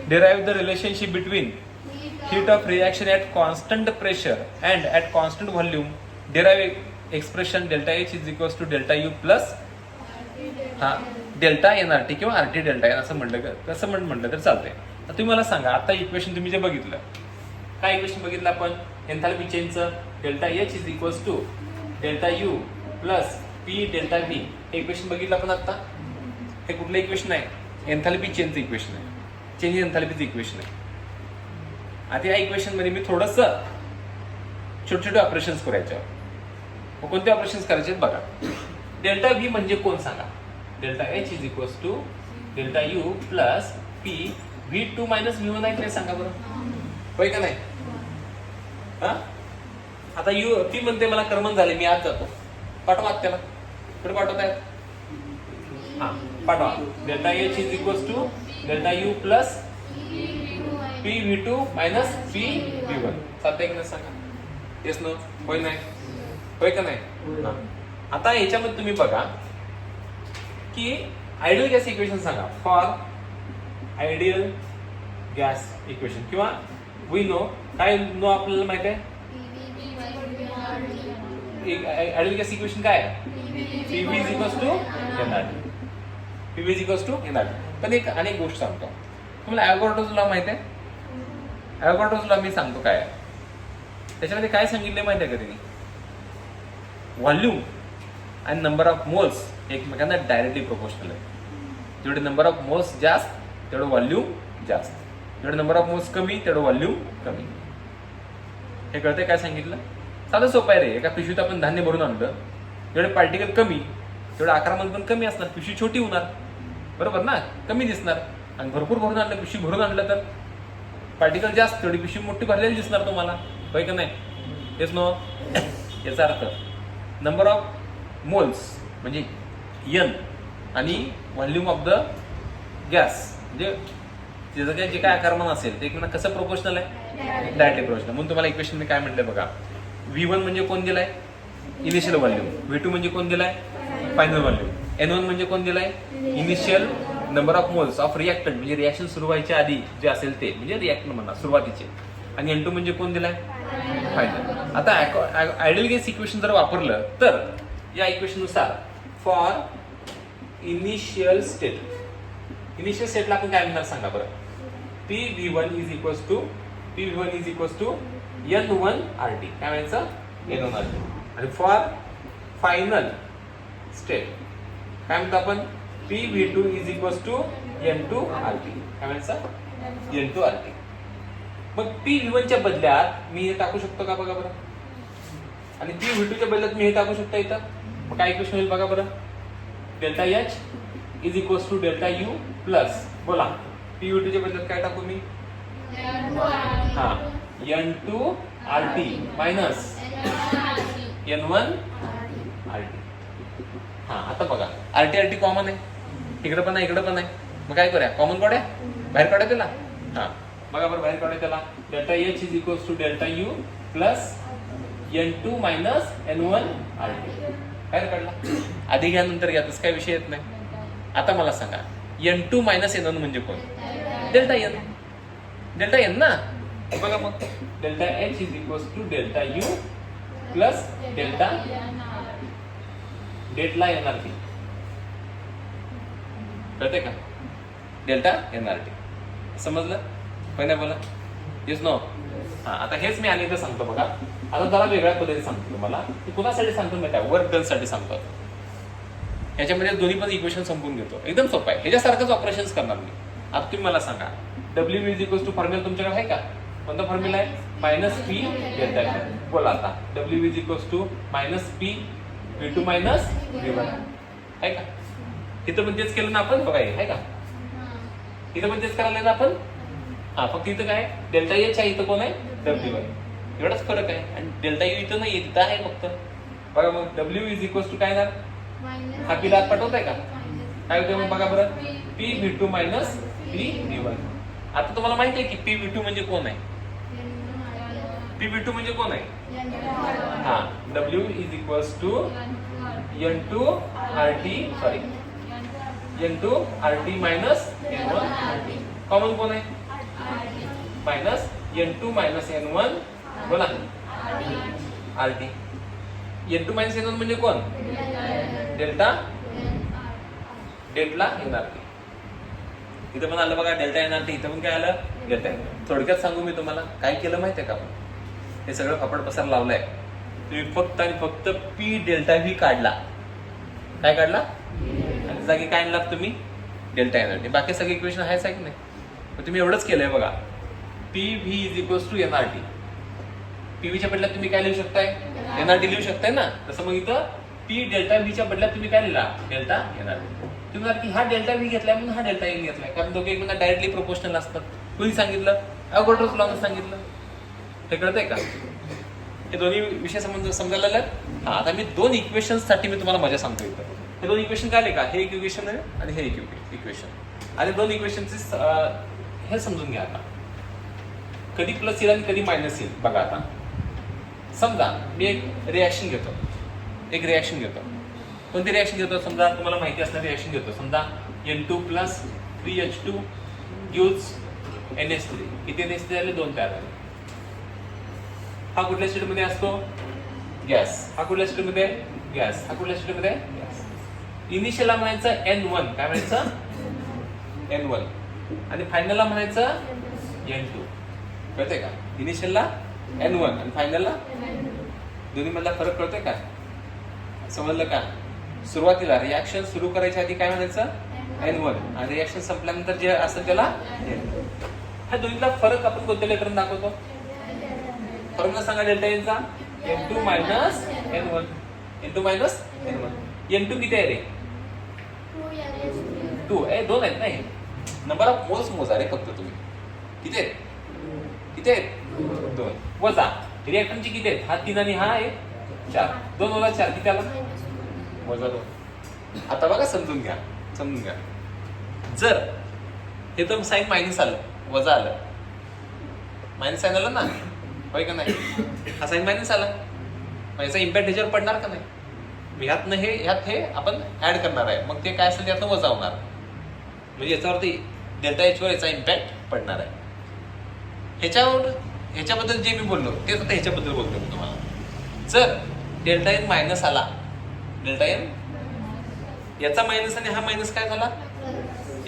Derive the relationship between heat of reaction at constant pressure and at constant volume. Derive expression delta H is equals to delta U plus delta NRT किंवा RT delta N असं म्हटलं तर चालतंय. तर तुम्ही मला सांगा, आता इक्वेशन तुम्ही जे बघितलं, काय इक्वेशन बघितलं आपण? एन्थाल्पी चेंजचं delta H is equals to delta U plus P delta V हे इक्वेशन बघितलं आपण आता. हे कुठलं इक्वेशन आहे? एन्थाल्पी चेंजचं इक्वेशन आहे. चेंज इन एन्थाल्पीचं इक्वेशन आहे. आता या इक्वेशन मध्ये मी थोडस छोटे छोटे ऑपरेशन्स करायचे. कोणते ऑपरेशन्स करायचे बघा. डेल्टा V म्हणजे कोण सांगा? Delta H is equals to delta U plus P V2 minus V1 आहे काय सांगा बरं? होय का नाही? आता ती म्हणते मला कर्मन झाले, मी आज जातो. पाठवा त्याला. कुठे पाठवताय? पाठवा. Delta H is equals to delta U plus P V2 minus P V1 चालतंय की नाही सांगा? Yes no? होय नाही? होय का नाही? आता याच्यामध्ये तुम्ही बघा की आयडियल गॅस इक्वेशन सांगा. फॉर आयडियल गॅस इक्वेशन किंवा वी नो, काय नो आपल्याला माहित आहे? आयडियल गॅस इक्वेशन काय आहे? PV is equals to NRT. PV is equals to NRT. पण एक अनेक गोष्ट सांगतो तुम्हाला. ॲव्होगाड्रोज लॉ माहित आहे? ॲव्होगाड्रोज लॉ मी सांगतो काय आहे. त्याच्यामध्ये काय सांगितले माहिती आहे का त्यांनी? व्हॉल्यूम आणि नंबर ऑफ मोल्स एकमेकांना डायरेक्टली प्रोपोर्शनल आहे. जेवढे नंबर ऑफ मोल्स जास्त तेवढं व्हॉल्यूम जास्त, जेवढे नंबर ऑफ मोल्स कमी तेवढं व्हॉल्यूम कमी. हे कळतंय काय सांगितलं? साधं सोपं आहे रे. एका पिशवीत आपण धान्य भरून आणलं, जेवढे पार्टिकल कमी तेवढं आकारामध्ये पण कमी असणार, पिशवी छोटी होणार, बरोबर ना? कमी दिसणार. आणि भरपूर भरून आणलं, पिशवी भरून आणलं तर पार्टिकल जास्त, तेवढी पिशवी मोठी भरलेली दिसणार तुम्हाला. होय का नाही? हेच नो? याचा अर्थ नंबर ऑफ मोल्स म्हणजे N आणि व्हॉल्यूम ऑफ द गॅस म्हणजे त्याचं जे काय आकारमान असेल ते एकमेकांना कसं प्रोपोर्शनल आहे? Directly proportional. म्हणून तुम्हाला इक्वेशन मी काय म्हटलंय बघा. V1 म्हणजे कोण दिलाय? Initial volume. V2 म्हणजे कोण दिलाय? Final volume. N1 म्हणजे कोण दिलाय? Initial number of moles of reactant म्हणजे रिएक्शन सुरू व्हायच्या आधी जे असेल ते म्हणजे रिएक्टंट म्हणा सुरुवातीचे. आणि N2 म्हणजे कोण दिलाय? फायनल. आता आयडियल गॅस इक्वेशन जर वापरलं तर या इक्वेशन नुसार फॉर इनिशियल स्टेटला आपण काय म्हणणार सांगा बरं? PV1 is equals to N1 RT. काय म्हणायचं? N1 RT. आणि फॉर फायनल स्टेट काय म्हणतो आपण? PV2 is equals to N2 RT. काय म्हणायचं? N2 RT. मग PV1 च्या बदल्यात मी हे टाकू शकतो का बघा बरं? आणि PV2 च्या बदल्यात मी हे टाकू शकतो इथं. मग काय इक्वेशन होईल बघा बरं? Delta H is equals to delta U plus बोला PV2 च्या बदल्यात काय टाकू मी? N2 RT minus N1 RT. आता बघा RT कॉमन आहे, इकडे पण आहे इकडे पण आहे. मग काय करूया? कॉमन काढूया, बाहेर काढूया त्याला. बघा बरं बाहेर काढूया त्याला. Delta H is equals to delta U plus N2 minus N1 RT. बाहेर काढला. आधी घ्या नंतर घ्या, तसं काय विषय येत नाही. आता मला सांगा N2 मायनस N1 म्हणजे कोण? डेल्टा N ना. बघा मग delta H is equals to delta U plus delta NRT. कळते का? डेल्टा NRT समजलं? होय ना? बोला येस नो? आता हेच मी अनेकदा सांगतो बघा. आता जरा वेगळ्या पद्धतीने सांगतो तुम्हाला. कुणासाठी सांगतो माहिती आहे? वर्क डन साठी सांगतो. याच्यामध्ये दोन्ही पण इक्वेशन संपून घेतो. एकदम सोपं आहे. ह्याच्यासारखंच ऑपरेशन्स करणार मी. आता तुम्ही मला सांगा W is equals to formula तुमच्याकडे आहे का? कोणता फॉर्म्युला आहे? Minus P delta N. बोला आता W is equals to minus P V2 minus V1 आहे का? इथं पण तेच केलं ना आपण बघा. आहे का? इथं पण तेच करायला ना आपण. फक्त इथं काय डेल्टा H आहे, इथं कोण आहे? W आहे. एवढाच फरक आहे. आणि डेल्टा U इथं नाही, इथं आहे फक्त. बघा मग W इज इक्वल्स टू काय ना? हा P ला पाठवताय का? काय होतं मग बघा बरं? P V2 minus P V1. आता तुम्हाला माहिती आहे की P V2 म्हणजे कोण आहे? P V2 म्हणजे कोण आहे? W is equals to N2 RT minus N1 RT. Common कोण आहे? मायनस N2 मायनस N1 बोला RT. N2 मायनस N1 म्हणजे कोण? Delta NRT. इथं पण आलं बघा डेल्टा NRT, इथं पण काय आलं डेल्टा. थोडक्यात सांगू मी तुम्हाला काय केलं माहितीये का आपण? हे सगळं फापड पसार लावलंय. तुम्ही फक्त आणि फक्त P डेल्टा V काढला. काय काढला? आणि जागी काय आणला तुम्ही? Delta NRT. बाकी सगळे इक्वेशन आहेच की नाही? मग तुम्ही एवढंच केलंय बघा. PV is equals to NRT. PVच्या बदल्यात तुम्ही काय लिहू शकताय? NRT लिहू शकताय ना. तसं मग इथं P डेल्टा व्हीच्या बदल्यात तुम्ही काय लिहिला? Delta NRT. तुम्ही की हा डेल्टा व्ही घेतलाय म्हणून हा डेल्टा एन घेतलाय, कारण दोघे एकमेकांना डायरेक्टली प्रोपोर्शनल असतात. कुणी सांगितलं? अवघडच लॉनं सांगितलं. हे कळतंय का? हे दोन्ही विषय समजायला लागले. आता मी दोन इक्वेशन्स साठी मी तुम्हाला मजा सांगतो इथं. हे दोन इक्वेशन काय का? हे एक इक्वेशन आहे आणि हे एक इक्वेशन. आणि दोन इक्वेशनचे हे समजून घ्या. आता कधी प्लस येईल आणि कधी मायनस येईल बघा. आता समजा मी एक रिॲक्शन घेतो. कोणती रिॲक्शन घेतो? समजा तुम्हाला माहिती असणारी रिॲक्शन घेतो. समजा N2 plus 3H2 gives NH3. किती NH3 झाले? 2 तयार झाले. हा कुठल्या स्टेटमध्ये असतो? गॅस. हा कुठल्या स्टेटमध्ये? गॅस. हा कुठल्या स्टेटमध्ये? गॅस. इनिशियलला म्हणायचं N1. काय म्हणायचं? N1. आणि फायनलला म्हणायचं N2. कळतंय का? इनिशियलला N1 आणि फायनलला दोन्ही मधला फरक कळतोय का? समजलं का? सुरुवातीला रिॲक्शन सुरू करायच्या आधी काय म्हणायचं? N1. आणि रिॲक्शन संपल्यानंतर जे असेल त्याला N2. ह्या दोन्हीतला फरक आपण कोणत्या लेटरने दाखवतो? फॉर्म्युला सांगा delta एनचा. N2 minus N1. N2 minus N1. N2 किती आहे रे? 2. 2 आहेत ना. हे नंबर ऑफ मोल्स मोजा रे फक्त तुम्ही. किती आहेत? 2. वजा रिॲक्टंटची किती आहेत? हा 3 आणि हा आहे 4. 2 वजा 4 किती आला? वजा 2. आता बघा समजून घ्या. जर हे तर साईन मायनस आलं, वजा आलं, मायनस साईन आलं ना, होय का नाही? हा साईन मायनस आला, मग याचा इम्पॅक्ट ह्याच्यावर पडणार का नाही? ह्यात हे आपण ऍड करणार आहे, मग ते काय असेल त्यातनं वजा होणार, म्हणजे याच्यावरती डेल्टा एच वर याचा इम्पॅक्ट पडणार आहे. ह्याच्याबद्दल जे मी बोललो ते फक्त ह्याच्याबद्दल बोलतो मी तुम्हाला. जर डेल्टा एन मायनस आला, डेल्टा एन याचा मायनस आणि हा मायनस काय झाला,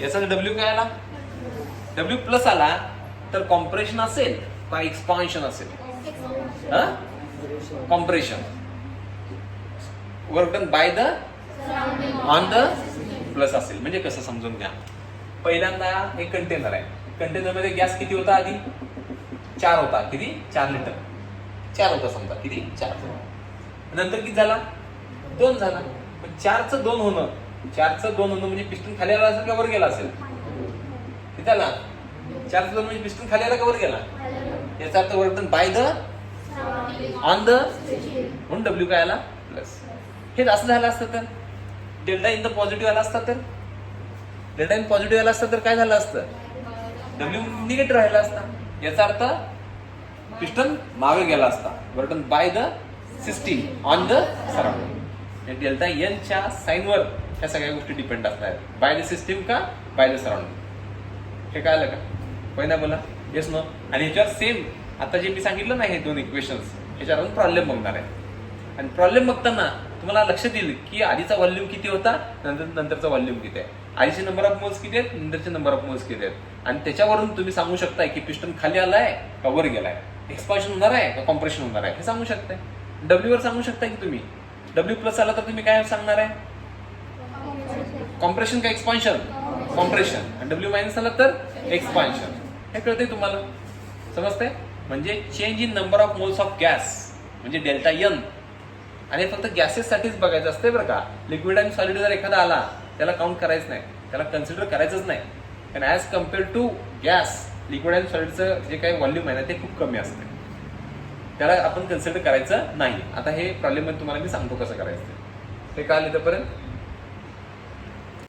याचा डब्ल्यू काय आला, डब्ल्यू प्लस आला, तर कॉम्प्रेशन असेल का एक्सपान्शन असेल? Compression. Work done by the on the plus असेल. म्हणजे कसं समजून घ्या. पहिल्यांदा हे कंटेनर आहे, कंटेनर मध्ये गॅस किती होता? आधी 4 होता. किती? 4 लिटर 4 होता समजा. किती? 4. नंतर किती झाला? 2 झाला. 4चं 2 होणं म्हणजे पिस्टन खाली आला असेल का वर गेला असेल? किती आला? 4चं 2 म्हणजे पिस्टन खाली आला का वर गेला? याचा अर्थ work done by the on the, म्हणून डब्ल्यू काय आला? प्लस. हे असं झालं असतं तर डेल्टा इन द पॉझिटिव्ह आला असता, तर डेल्टा इन पॉझिटिव्ह आला असता तर काय झालं असतं? डब्ल्यू निगेटिव्ह राहिला असता. याचा अर्थ पिस्टन मागे गेला असता. Work done by the system on the surrounding. Delta N च्या साईनवर ह्या सगळ्या गोष्टी डिपेंड असणार. बाय द सिस्टीम का बाय द सराउंडिंग. हे कळलं का? पहिला बोला येस नो. आणि ह्याच्यावर सेम आता जे मी सांगितलं ना, हे 2 इक्वेशन्स, ह्याच्यावरून प्रॉब्लेम बघणार आहे. आणि प्रॉब्लेम बघताना तुम्हाला लक्षात येईल की आधीचा व्हॉल्यूम किती होता, नंतरचा व्हॉल्यूम किती आहे, आधीचे नंबर ऑफ मोल्स किती आहेत, नंतरचे नंबर ऑफ मोल्स किती आहेत. आणि त्याच्यावरून तुम्ही सांगू शकताय की पिस्टन खाली आलाय का वर गेलाय, एक्सपान्शन होणार आहे का कॉम्प्रेशन होणार आहे, हे सांगू शकताय. डब्ल्यू वर सांगू शकताय की तुम्ही डब्ल्यू प्लस आला तर तुम्ही काय सांगणार आहे? कॉम्प्रेशन का एक्सपान्शन? कॉम्प्रेशन. आणि डब्ल्यू मायनस आला तर एक्सपान्शन. हे कळतंय तुम्हाला? समजतंय? म्हणजे change in number of moles of gas म्हणजे डेल्टा एन. आणि फक्त गॅसेस साठीच बघायचं असते बरं का. लिक्विड आणि सॉलिड जर एखादा आला त्याला काउंट करायचं नाही, त्याला कन्सिडर करायचंच नाही. कारण as compare to gas, liquid आणि सॉलिडचं जे काही व्हॉल्यूम आहे ना ते खूप कमी असते, त्याला आपण कन्सिडर करायचं नाही. आता हे प्रॉब्लेम तुम्हाला मी सांगतो कसं करायचं ते. कळलं इथंपर्यंत?